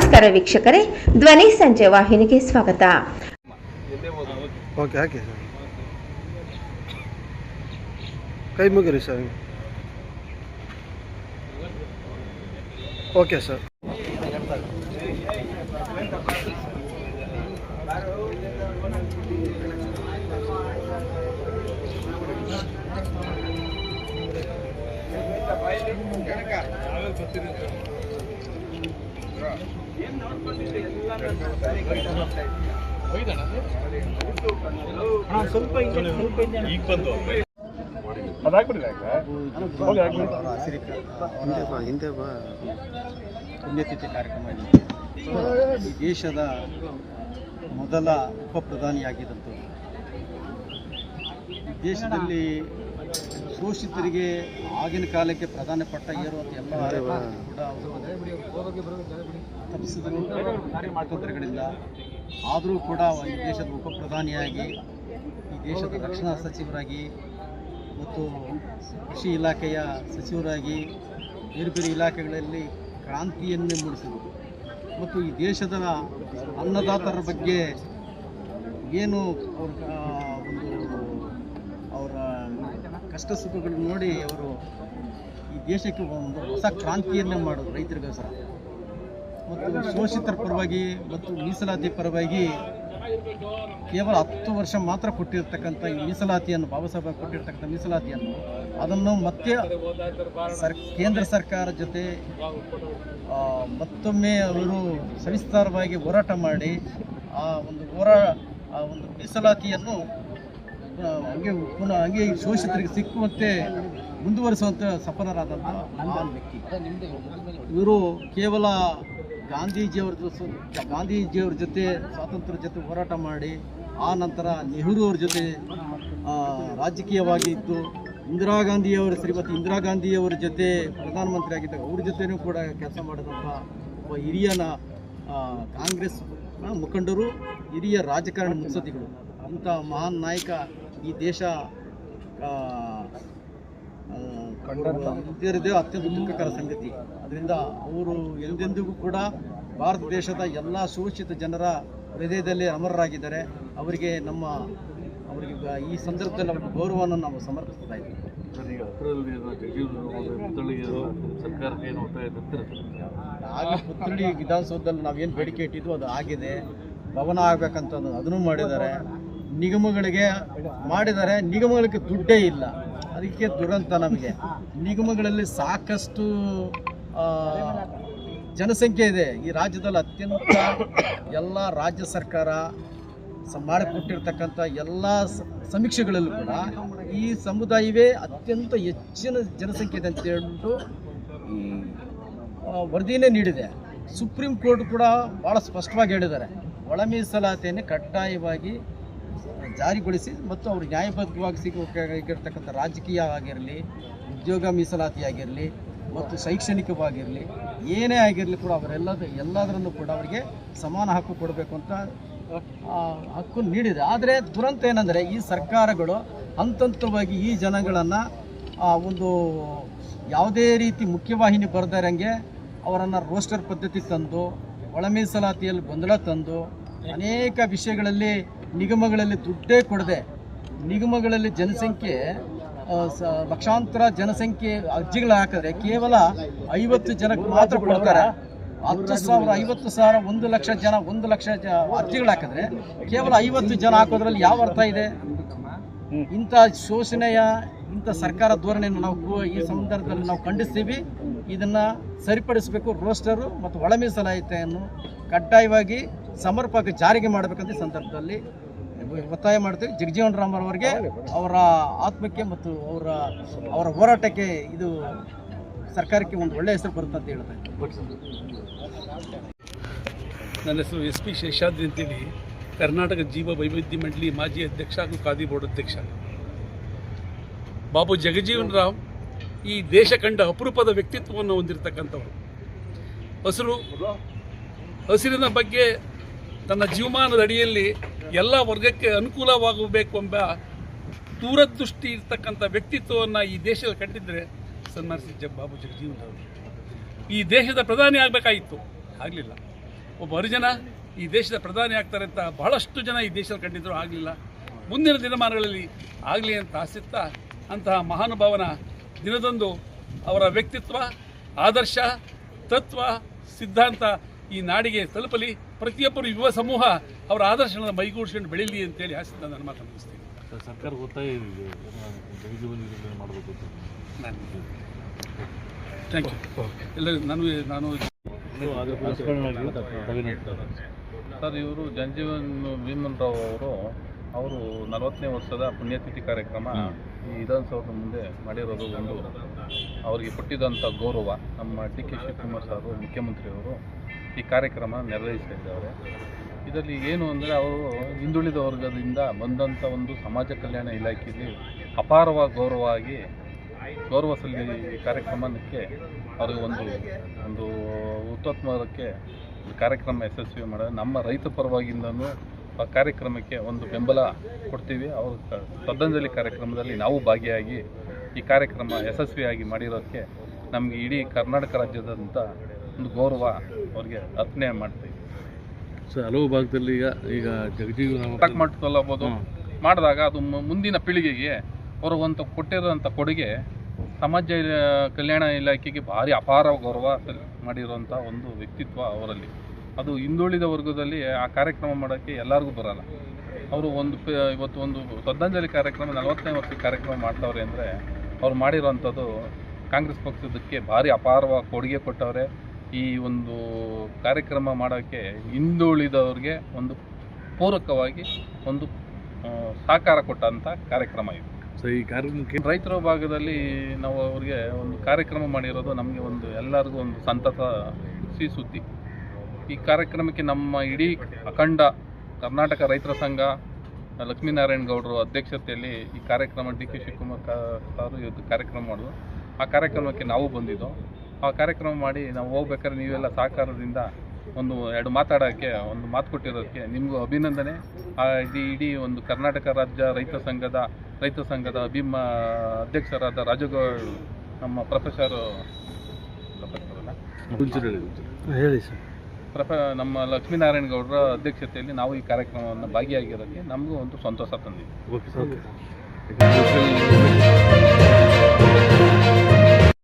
ನಮಸ್ಕಾರ ವೀಕ್ಷಕರೇ, ಧ್ವನಿ ಸಂಜೆ ವಾಹಿನಿಗೆ ಸ್ವಾಗತ. ಓಕೆ ಹಾಕಿ ಸರ್, ಕೈ ಮುಗಿರಿ ಸರ್. Okay sir. ಸ್ವಲ್ಪ ಈಗ ಬಂದು ಹಿಂದೆ ಬಾ. ಪುಣ್ಯತಿಥಿ ಕಾರ್ಯಕ್ರಮ ಈ ದೇಶದ ಮೊದಲ ಉಪ ಪ್ರಧಾನಿಯಾಗಿದ್ದಂಥ ದೇಶದಲ್ಲಿ ಶೋಷಿತರಿಗೆ ಆಗಿನ ಕಾಲಕ್ಕೆ ಪ್ರಧಾನ ಪಟ್ಟ ಏರುವಂಥ ಎಲ್ಲ ಕೂಡ ತಪ್ಪಿಸಿದರು ತೊಂದರೆಗಳಿಂದ. ಆದರೂ ಕೂಡ ಈ ದೇಶದ ಉಪ ಪ್ರಧಾನಿಯಾಗಿ, ಈ ದೇಶದ ರಕ್ಷಣಾ ಸಚಿವರಾಗಿ ಮತ್ತು ಕೃಷಿ ಇಲಾಖೆಯ ಸಚಿವರಾಗಿ ಬೇರೆ ಬೇರೆ ಇಲಾಖೆಗಳಲ್ಲಿ ಕ್ರಾಂತಿಯನ್ನೇ ಮೂಡಿಸಿದರು. ಮತ್ತು ಈ ದೇಶದ ಅನ್ನದಾತರ ಬಗ್ಗೆ ಏನು ಅವರ ಕಷ್ಟ ಸುಖಗಳನ್ನು ನೋಡಿ ಅವರು ಈ ದೇಶಕ್ಕೆ ಒಂದು ಹೊಸ ಕ್ರಾಂತಿಯನ್ನೇ ಮಾಡೋದು ರೈತರಿಗೋಸ್ಕರ. ಮತ್ತು ಶೋಷಿತರ ಪರವಾಗಿ ಮತ್ತು ಮೀಸಲಾತಿ ಪರವಾಗಿ ಕೇವಲ 10 ವರ್ಷ ಮಾತ್ರ ಕೊಟ್ಟಿರ್ತಕ್ಕಂಥ ಈ ಮೀಸಲಾತಿಯನ್ನು, ಬಾಬಾ ಸಾಹೇಬ್ ಕೊಟ್ಟಿರ್ತಕ್ಕಂಥ ಮೀಸಲಾತಿಯನ್ನು ಅದನ್ನು ಮತ್ತೆ ಕೇಂದ್ರ ಸರ್ಕಾರ ಜೊತೆ ಮತ್ತೊಮ್ಮೆ ಅವರು ಸವಿಸ್ತಾರವಾಗಿ ಹೋರಾಟ ಮಾಡಿ ಆ ಒಂದು ಮೀಸಲಾತಿಯನ್ನು ಹಂಗೆ ಶೋಷಿತರಿಗೆ ಸಿಕ್ಕುವಂತೆ ಮುಂದುವರಿಸುವಂಥ ಸಫಲರಾದಂಥ ಮಹಾನ್ ವ್ಯಕ್ತಿ ಇವರು. ಕೇವಲ ಗಾಂಧೀಜಿಯವ್ರ ಜೊತೆ ಸ್ವಾತಂತ್ರ್ಯ ಜೊತೆ ಹೋರಾಟ ಮಾಡಿ, ಆ ನಂತರ ನೆಹರು ಅವ್ರ ಜೊತೆ ರಾಜಕೀಯವಾಗಿ ಇದ್ದು, ಶ್ರೀಮತಿ ಇಂದಿರಾ ಗಾಂಧಿಯವರ ಜೊತೆ ಪ್ರಧಾನಮಂತ್ರಿ ಆಗಿದ್ದಾಗ ಅವ್ರ ಜೊತೆನೂ ಕೂಡ ಕೆಲಸ ಮಾಡಿದಂಥ ಒಬ್ಬ ಹಿರಿಯ ಕಾಂಗ್ರೆಸ್ ಮುಖಂಡರು, ಹಿರಿಯ ರಾಜಕಾರಣಿ ಮುತ್ಸದ್ದಿಗಳು. ಅಂಥ ಮಹಾನ್ ನಾಯಕ ಈ ದೇಶ ಇದ್ದಿರೋದೇ ಅತ್ಯಂತ ದುಃಖಕರ ಸಂಗತಿ. ಅದರಿಂದ ಅವರು ಎಂದೆಂದಿಗೂ ಕೂಡ ಭಾರತ ದೇಶದ ಎಲ್ಲ ಶೋಷಿತ ಜನರ ಹೃದಯದಲ್ಲಿ ಅಮರರಾಗಿದ್ದಾರೆ. ಅವರಿಗೆ ಈ ಸಂದರ್ಭದಲ್ಲಿ ಅವರ ಗೌರವವನ್ನು ನಾವು ಸಮರ್ಪಿಸ್ತಾ ಇದ್ದೀವಿ. ಆಗ ಪುತ್ಥಳಿ ವಿಧಾನಸೌಧದಲ್ಲಿ ನಾವೇನು ಬೇಡಿಕೆ ಇಟ್ಟಿದ್ವು ಅದು ಆಗಿದೆ. ಭವನ ಆಗಬೇಕಂತ ಅದನ್ನು ಮಾಡಿದ್ದಾರೆ. ನಿಗಮಗಳಿಗೆ ಮಾಡಿದ್ದಾರೆ. ನಿಗಮಗಳಿಗೆ ದುಡ್ಡೇ ಇಲ್ಲ. ಅದಕ್ಕೆ ದುರಂತ ನಮಗೆ. ನಿಗಮಗಳಲ್ಲಿ ಸಾಕಷ್ಟು ಜನಸಂಖ್ಯೆ ಇದೆ. ಈ ರಾಜ್ಯದಲ್ಲಿ ಅತ್ಯಂತ ಎಲ್ಲ ರಾಜ್ಯ ಸರ್ಕಾರ ಮಾಡಿಕೊಟ್ಟಿರ್ತಕ್ಕಂಥ ಎಲ್ಲ ಸಮೀಕ್ಷೆಗಳಲ್ಲೂ ಕೂಡ ಈ ಸಮುದಾಯವೇ ಅತ್ಯಂತ ಹೆಚ್ಚಿನ ಜನಸಂಖ್ಯೆ ಇದೆ ಅಂತ ಹೇಳ್ಬಿಟ್ಟು ಈ ವರದಿನೇ ನೀಡಿದೆ. ಸುಪ್ರೀಂ ಕೋರ್ಟ್ ಕೂಡ ಭಾಳ ಸ್ಪಷ್ಟವಾಗಿ ಹೇಳಿದ್ದಾರೆ, ಒಳ ಮೀಸಲಾತಿಯನ್ನು ಕಡ್ಡಾಯವಾಗಿ ಜಾರಿಗೊಳಿಸಿ ಮತ್ತು ಅವರು ನ್ಯಾಯಬದ್ಧವಾಗಿ ಸಿಗಬೇಕಾಗಿರ್ತಕ್ಕಂಥ ರಾಜಕೀಯ ಆಗಿರಲಿ, ಉದ್ಯೋಗ ಮೀಸಲಾತಿ ಆಗಿರಲಿ ಮತ್ತು ಶೈಕ್ಷಣಿಕವಾಗಿರಲಿ, ಏನೇ ಆಗಿರಲಿ ಕೂಡ ಎಲ್ಲದರಲ್ಲೂ ಕೂಡ ಅವರಿಗೆ ಸಮಾನ ಹಕ್ಕು ಕೊಡಬೇಕು ಅಂತ ಹಕ್ಕು ನೀಡಿದೆ. ಆದರೆ ದುರಂತ ಏನಂದರೆ ಈ ಸರ್ಕಾರಗಳು ಹಂತವಾಗಿ ಈ ಜನಗಳನ್ನು ಒಂದು ಯಾವುದೇ ರೀತಿ ಮುಖ್ಯವಾಹಿನಿ ಬರದಿರಂಗೆ ಅವರನ್ನು ರೋಸ್ಟರ್ ಪದ್ಧತಿ ತಂದು, ಒಳ ಮೀಸಲಾತಿಯಲ್ಲಿ ಗೊಂದಲ ತಂದು, ಅನೇಕ ವಿಷಯಗಳಲ್ಲಿ ನಿಗಮಗಳಲ್ಲಿ ದುಡ್ಡೇ ಕೊಡದೆ, ನಿಗಮಗಳಲ್ಲಿ ಜನಸಂಖ್ಯೆ ಲಕ್ಷಾಂತರ ಜನಸಂಖ್ಯೆ ಅರ್ಜಿಗಳು ಹಾಕಿದ್ರೆ ಕೇವಲ 50 ಜನಕ್ಕೆ ಮಾತ್ರ ಕೊಡ್ತಾರೆ. 10,000, 50,000, 1 ಲಕ್ಷ ಜನ 1 ಲಕ್ಷ ಅರ್ಜಿಗಳು ಹಾಕಿದ್ರೆ ಕೇವಲ 50 ಜನ ಹಾಕೋದ್ರಲ್ಲಿ ಯಾವ ಅರ್ಥ ಇದೆ? ಇಂಥ ಶೋಷಣೆಯ ಇಂಥ ಸರ್ಕಾರ ಧೋರಣೆಯನ್ನು ನಾವು ಈ ಸಂದರ್ಭದಲ್ಲಿ ನಾವು ಖಂಡಿಸ್ತೀವಿ. ಇದನ್ನು ಸರಿಪಡಿಸಬೇಕು. ರೋಸ್ಟರು ಮತ್ತು ಒಳ ಮೀಸಲಾತಿಯನ್ನು ಕಡ್ಡಾಯವಾಗಿ ಸಮರ್ಪಕ ಜಾರಿಗೆ ಮಾಡಬೇಕಂತ ಈ ಸಂದರ್ಭದಲ್ಲಿ ಒತ್ತಾಯ ಮಾಡ್ತೀವಿ. ಜಗಜೀವನ್ ರಾಮ್ ಅವರಿಗೆ, ಅವರ ಆತ್ಮಕ್ಕೆ ಮತ್ತು ಅವರ ಹೋರಾಟಕ್ಕೆ ಇದು ಸರ್ಕಾರಕ್ಕೆ ಒಂದು ಒಳ್ಳೆಯ ಹೆಸರು ಬರುತ್ತೆ ಅಂತ ಹೇಳ್ತಾ ಇದ್ದೀನಿ. ನನ್ನ ಹೆಸರು SP ಶೇಷಾದ್ರಿ ಅಂತೇಳಿ, ಕರ್ನಾಟಕ ಜೀವ ವೈವಿಧ್ಯ ಮಂಡಳಿ ಮಾಜಿ ಅಧ್ಯಕ್ಷ ಹಾಗೂ ಖಾದಿ ಬೋರ್ಡ್ ಅಧ್ಯಕ್ಷ. ಬಾಬು ಜಗಜೀವನ್ ರಾಮ್ ಈ ದೇಶ ಕಂಡ ಅಪರೂಪದ ವ್ಯಕ್ತಿತ್ವವನ್ನು ಹೊಂದಿರತಕ್ಕಂಥವರು. ಹಸಿರಿನ ಬಗ್ಗೆ ತನ್ನ ಜೀವಮಾನದ ಅಡಿಯಲ್ಲಿ ಎಲ್ಲ ವರ್ಗಕ್ಕೆ ಅನುಕೂಲವಾಗಬೇಕು ಎಂಬ ದೂರದೃಷ್ಟಿ ಇರ್ತಕ್ಕಂಥ ವ್ಯಕ್ತಿತ್ವವನ್ನು ಈ ದೇಶದಲ್ಲಿ ಕಂಡಿದ್ದರೆ ಸನ್ಮಾನಿಸಿದ ಬಾಬು ಜಗಜೀವನ್ ರಾವ್. ಈ ದೇಶದ ಪ್ರಧಾನಿ ಆಗಬೇಕಾಗಿತ್ತು, ಆಗಲಿಲ್ಲ. ಒಬ್ಬ ಹರಿಜನ ಈ ದೇಶದ ಪ್ರಧಾನಿ ಆಗ್ತಾರೆ ಅಂತ ಬಹಳಷ್ಟು ಜನ ಈ ದೇಶದಲ್ಲಿ ಕಂಡಿದ್ದರು, ಆಗಲಿಲ್ಲ. ಮುಂದಿನ ದಿನಮಾನಗಳಲ್ಲಿ ಆಗಲಿ ಅಂತ ಆಸೆತ್ತಾ ಅಂತಹ ಮಹಾನುಭಾವನ ದಿನದಂದು ಅವರ ವ್ಯಕ್ತಿತ್ವ, ಆದರ್ಶ, ತತ್ವ, ಸಿದ್ಧಾಂತ ಈ ನಾಡಿಗೆ ತಲುಪಲಿ, ಪ್ರತಿಯೊಬ್ಬರು ಯುವ ಸಮೂಹ ಅವರ ಆದರ್ಶಗಳನ್ನು ಮೈಗೂಡಿಸ್ಕೊಂಡು ಬೆಳೀಲಿ ಅಂತೇಳಿ ಆಸೆ ನಾನು ಮಾತನ್ನು ಮುಗಿಸ್ತೀನಿ. ಸರ್ಕಾರ ಒತ್ತಾಯ ಇದೆ ಮಾಡಬೇಕು ಅಂತ. ಥ್ಯಾಂಕ್ ಯು ಎಲ್ಲರಿಗೂ. ನಾನು ಸರ್, ಇವರು ಜಗಜೀವನ್ ಭೀಮನ್ ರಾವ್ ಅವರು 40ನೇ ವರ್ಷದ ಪುಣ್ಯತಿಥಿ ಕಾರ್ಯಕ್ರಮ ಈ ವಿಧಾನಸೌಧದ ಮುಂದೆ ಮಾಡಿರೋದು ಒಂದು ಅವರಿಗೆ ಕೊಟ್ಟಿದ್ದಂಥ ಗೌರವ. ನಮ್ಮ DK ಶಿವಕುಮಾರ್ ಸಾರು ಮುಖ್ಯಮಂತ್ರಿಯವರು ಈ ಕಾರ್ಯಕ್ರಮ ನೆರವೇರಿಸ್ತಾ ಇದ್ದಾರೆ. ಇದರಲ್ಲಿ ಏನು ಅಂದರೆ ಅವರು ಹಿಂದುಳಿದ ವರ್ಗದಿಂದ ಬಂದಂಥ ಒಂದು ಸಮಾಜ ಕಲ್ಯಾಣ ಇಲಾಖೆಯಲ್ಲಿ ಅಪಾರವಾಗಿ ಗೌರವ ಸಲ್ಲಿ ಈ ಕಾರ್ಯಕ್ರಮಕ್ಕೆ ಅವರಿಗೆ ಒಂದು ಹುತಾತ್ಮಕ್ಕೆ ಕಾರ್ಯಕ್ರಮ ಯಶಸ್ವಿ ಮಾಡೋದು. ನಮ್ಮ ರೈತ ಪರವಾಗಿಂದನೂ ಆ ಕಾರ್ಯಕ್ರಮಕ್ಕೆ ಒಂದು ಬೆಂಬಲ ಕೊಡ್ತೀವಿ. ಅವ್ರ ಶ್ರದ್ಧಾಂಜಲಿ ಕಾರ್ಯಕ್ರಮದಲ್ಲಿ ನಾವು ಭಾಗಿಯಾಗಿ ಈ ಕಾರ್ಯಕ್ರಮ ಯಶಸ್ವಿಯಾಗಿ ಮಾಡಿರೋದಕ್ಕೆ ನಮಗೆ ಇಡೀ ಕರ್ನಾಟಕ ರಾಜ್ಯದಂಥ ಒಂದು ಗೌರವ ಅವ್ರಿಗೆ ಅರ್ಪಣೆ ಮಾಡ್ತೀವಿ. ಸೊ ಹಲವು ಭಾಗದಲ್ಲಿ ಈಗ ಜಗಜೀವನ ಮಾಡ್ಕೊಳ್ಳಬಹುದು ಮಾಡಿದಾಗ ಅದು ಮುಂದಿನ ಪೀಳಿಗೆಗೆ ಅವರು ಒಂದು ಕೊಟ್ಟಿರೋಂಥ ಕೊಡುಗೆ ಸಮಾಜ ಕಲ್ಯಾಣ ಇಲಾಖೆಗೆ ಭಾರಿ ಅಪಾರ ಗೌರವ ಮಾಡಿರುವಂಥ ಒಂದು ವ್ಯಕ್ತಿತ್ವ ಅವರಲ್ಲಿ. ಅದು ಹಿಂದುಳಿದ ವರ್ಗದಲ್ಲಿ ಆ ಕಾರ್ಯಕ್ರಮ ಮಾಡೋಕ್ಕೆ ಎಲ್ಲರಿಗೂ ಬರೋಲ್ಲ. ಅವರು ಇವತ್ತು ಒಂದು ಶ್ರದ್ಧಾಂಜಲಿ ಕಾರ್ಯಕ್ರಮ 40ನೇ ವರ್ಷದ ಕಾರ್ಯಕ್ರಮ ಮಾಡ್ತಾವ್ರೆ ಅಂದರೆ ಅವ್ರು ಮಾಡಿರೋವಂಥದ್ದು ಕಾಂಗ್ರೆಸ್ ಪಕ್ಷದಕ್ಕೆ ಭಾರಿ ಅಪಾರವಾಗಿ ಕೊಡುಗೆ ಕೊಟ್ಟವ್ರೆ. ಈ ಒಂದು ಕಾರ್ಯಕ್ರಮ ಮಾಡೋಕ್ಕೆ ಹಿಂದುಳಿದವ್ರಿಗೆ ಒಂದು ಪೂರಕವಾಗಿ ಒಂದು ಸಹಕಾರ ಕೊಟ್ಟಂಥ ಕಾರ್ಯಕ್ರಮ ಇದು. ಸೊ ಈ ಕಾರ್ಯಕ್ರಮಕ್ಕೆ ರೈತರ ಭಾಗದಲ್ಲಿ ನಾವು ಅವ್ರಿಗೆ ಒಂದು ಕಾರ್ಯಕ್ರಮ ಮಾಡಿರೋದು ನಮಗೆ ಒಂದು ಎಲ್ಲರಿಗೂ ಒಂದು ಸಂತಸ ಸಿಹಿ ಸುದ್ದಿ. ಈ ಕಾರ್ಯಕ್ರಮಕ್ಕೆ ನಮ್ಮ ಇಡೀ ಅಖಂಡ ಕರ್ನಾಟಕ ರೈತರ ಸಂಘ ಲಕ್ಷ್ಮೀನಾರಾಯಣ ಗೌಡರು ಅಧ್ಯಕ್ಷತೆಯಲ್ಲಿ ಈ ಕಾರ್ಯಕ್ರಮ DK ಶಿವಕುಮಾರ್ ಸಾರು ಇವತ್ತು ಕಾರ್ಯಕ್ರಮ ಮಾಡೋದು. ಆ ಕಾರ್ಯಕ್ರಮಕ್ಕೆ ನಾವು ಬಂದಿದ್ದು. ಆ ಕಾರ್ಯಕ್ರಮ ಮಾಡಿ ನಾವು ಹೋಗ್ಬೇಕಾದ್ರೆ ನೀವೆಲ್ಲ ಸಹಕಾರದಿಂದ ಎರಡು ಮಾತಾಡೋಕ್ಕೆ ಒಂದು ಮಾತು ಕೊಟ್ಟಿರೋದಕ್ಕೆ ನಿಮಗೂ ಅಭಿನಂದನೆ. ಇಡೀ ಒಂದು ಕರ್ನಾಟಕ ರಾಜ್ಯ ರೈತ ಸಂಘದ ಅಧ್ಯಕ್ಷರಾದ ರಾಜಗೌಡ ನಮ್ಮ ಪ್ರೊಫೆಸರ್ ಹೇಳಿ ಸರ್. ನಮ್ಮ ಲಕ್ಷ್ಮೀನಾರಾಯಣ ಗೌಡರ ಅಧ್ಯಕ್ಷತೆಯಲ್ಲಿ ನಾವು ಈ ಕಾರ್ಯಕ್ರಮವನ್ನು ಭಾಗಿಯಾಗಿರೋಕ್ಕೆ ನಮಗೂ ಒಂದು ಸಂತೋಷ ತಂದಿದೆ. Okay sir.